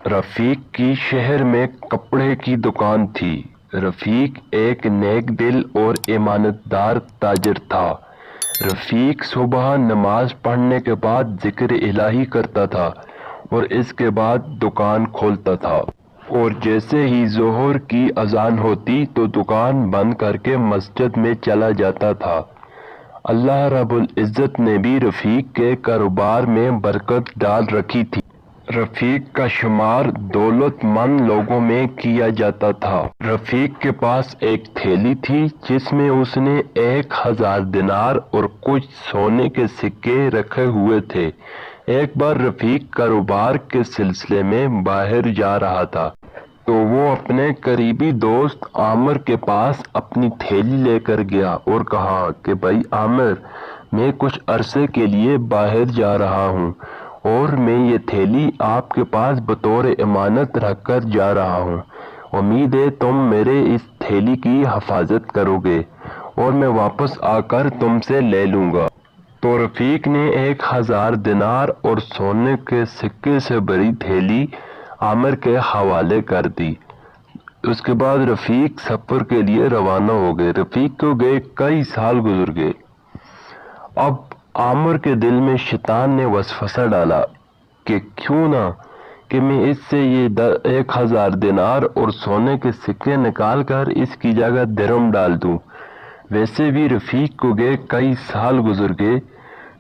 رفیق کی شہر میں کپڑے کی دکان تھی۔ رفیق ایک نیک دل اور امانت دار تاجر تھا۔ رفیق صبح نماز پڑھنے کے بعد ذکر الہی کرتا تھا اور اس کے بعد دکان کھولتا تھا، اور جیسے ہی ظہر کی اذان ہوتی تو دکان بند کر کے مسجد میں چلا جاتا تھا۔ اللہ رب العزت نے بھی رفیق کے کاروبار میں برکت ڈال رکھی تھی۔ رفیق کا شمار دولت مند لوگوں میں کیا جاتا تھا۔ رفیق کے پاس ایک تھیلی تھی جس میں اس نے 1000 دینار اور کچھ سونے کے سکے رکھے ہوئے تھے۔ ایک بار رفیق کاروبار کے سلسلے میں باہر جا رہا تھا تو وہ اپنے قریبی دوست عامر کے پاس اپنی تھیلی لے کر گیا اور کہا کہ بھائی عامر، میں کچھ عرصے کے لیے باہر جا رہا ہوں اور میں یہ تھیلی آپ کے پاس بطور امانت رکھ کر جا رہا ہوں۔ امید ہے تم میرے اس تھیلی کی حفاظت کرو گے اور میں واپس آ کر تم سے لے لوں گا۔ تو رفیق نے 1000 دینار اور سونے کے سکے سے بھری تھیلی عامر کے حوالے کر دی۔ اس کے بعد رفیق سفر کے لیے روانہ ہو گئے۔ رفیق کو گئے کئی سال گزر گئے۔ اب عامر کے دل میں شیطان نے وسوسہ ڈالا کہ کیوں نہ کہ میں اس سے یہ 1000 دینار اور سونے کے سکے نکال کر اس کی جگہ درہم ڈال دوں۔ ویسے بھی رفیق کو گئے کئی سال گزر گئے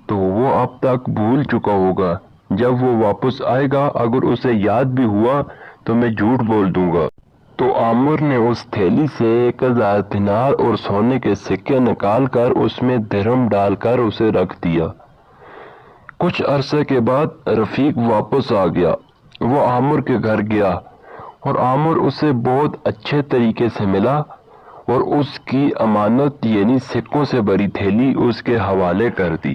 تو وہ اب تک بھول چکا ہوگا۔ جب وہ واپس آئے گا اگر اسے یاد بھی ہوا تو میں جھوٹ بول دوں گا۔ تو عامر نے اس تھیلی سے 1000 دینار اور سونے کے سکے نکال کر اس میں درہم ڈال کر اسے رکھ دیا۔ کچھ عرصے کے بعد رفیق واپس آ گیا۔ وہ عامر کے گھر گیا اور عامر اسے بہت اچھے طریقے سے ملا اور اس کی امانت یعنی سکوں سے بھری تھیلی اس کے حوالے کر دی۔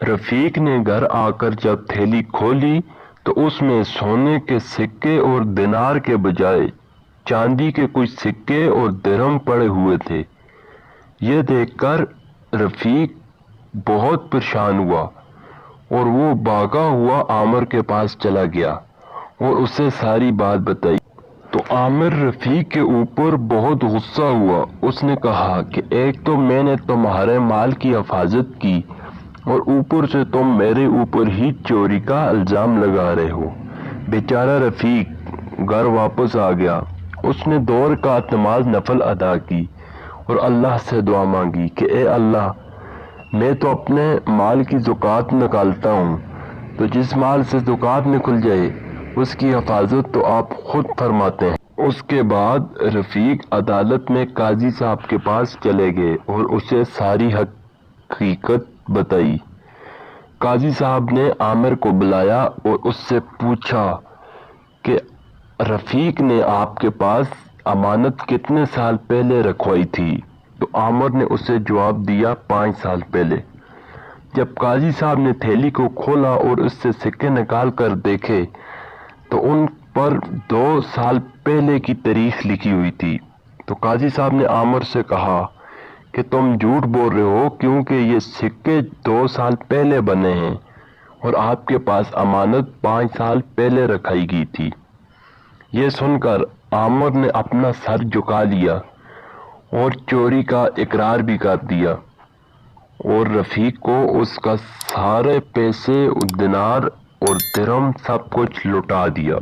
رفیق نے گھر آ کر جب تھیلی کھولی تو اس میں سونے کے سکے اور دینار کے بجائے چاندی کے کچھ سکے اور درہم پڑے ہوئے تھے۔ یہ دیکھ کر رفیق بہت پریشان ہوا اور وہ بھاگا ہوا عامر کے پاس چلا گیا اور اسے ساری بات بتائی۔ تو عامر رفیق کے اوپر بہت غصہ ہوا۔ اس نے کہا کہ ایک تو میں نے تمہارے مال کی حفاظت کی اور اوپر سے تم میرے اوپر ہی چوری کا الزام لگا رہے ہو۔ بیچارہ رفیق گھر واپس آ گیا۔ اس نے 2 رکعت نماز نفل ادا کی اور اللہ سے دعا مانگی کہ اے اللہ، میں تو اپنے مال کی زکوٰۃ نکالتا ہوں، تو جس مال سے زکوٰۃ نکل جائے اس کی حفاظت تو آپ خود فرماتے ہیں۔ اس کے بعد رفیق عدالت میں قاضی صاحب کے پاس چلے گئے اور اسے ساری حقیقت بتائی۔ قاضی صاحب نے عامر کو بلایا اور اس سے پوچھا کہ رفیق نے آپ کے پاس امانت کتنے سال پہلے رکھوائی تھی؟ تو عامر نے اسے جواب دیا 5 سال پہلے۔ جب قاضی صاحب نے تھیلی کو کھولا اور اس سے سکے نکال کر دیکھے تو ان پر 2 سال پہلے کی تاریخ لکھی ہوئی تھی۔ تو قاضی صاحب نے عامر سے کہا کہ تم جھوٹ بول رہے ہو کیونکہ یہ سکے 2 سال پہلے بنے ہیں اور آپ کے پاس امانت 5 سال پہلے رکھائی گئی تھی۔ یہ سن کر عامر نے اپنا سر جھکا لیا اور چوری کا اقرار بھی کر دیا اور رفیق کو اس کا سارے پیسے، دینار اور درہم سب کچھ لوٹا دیا۔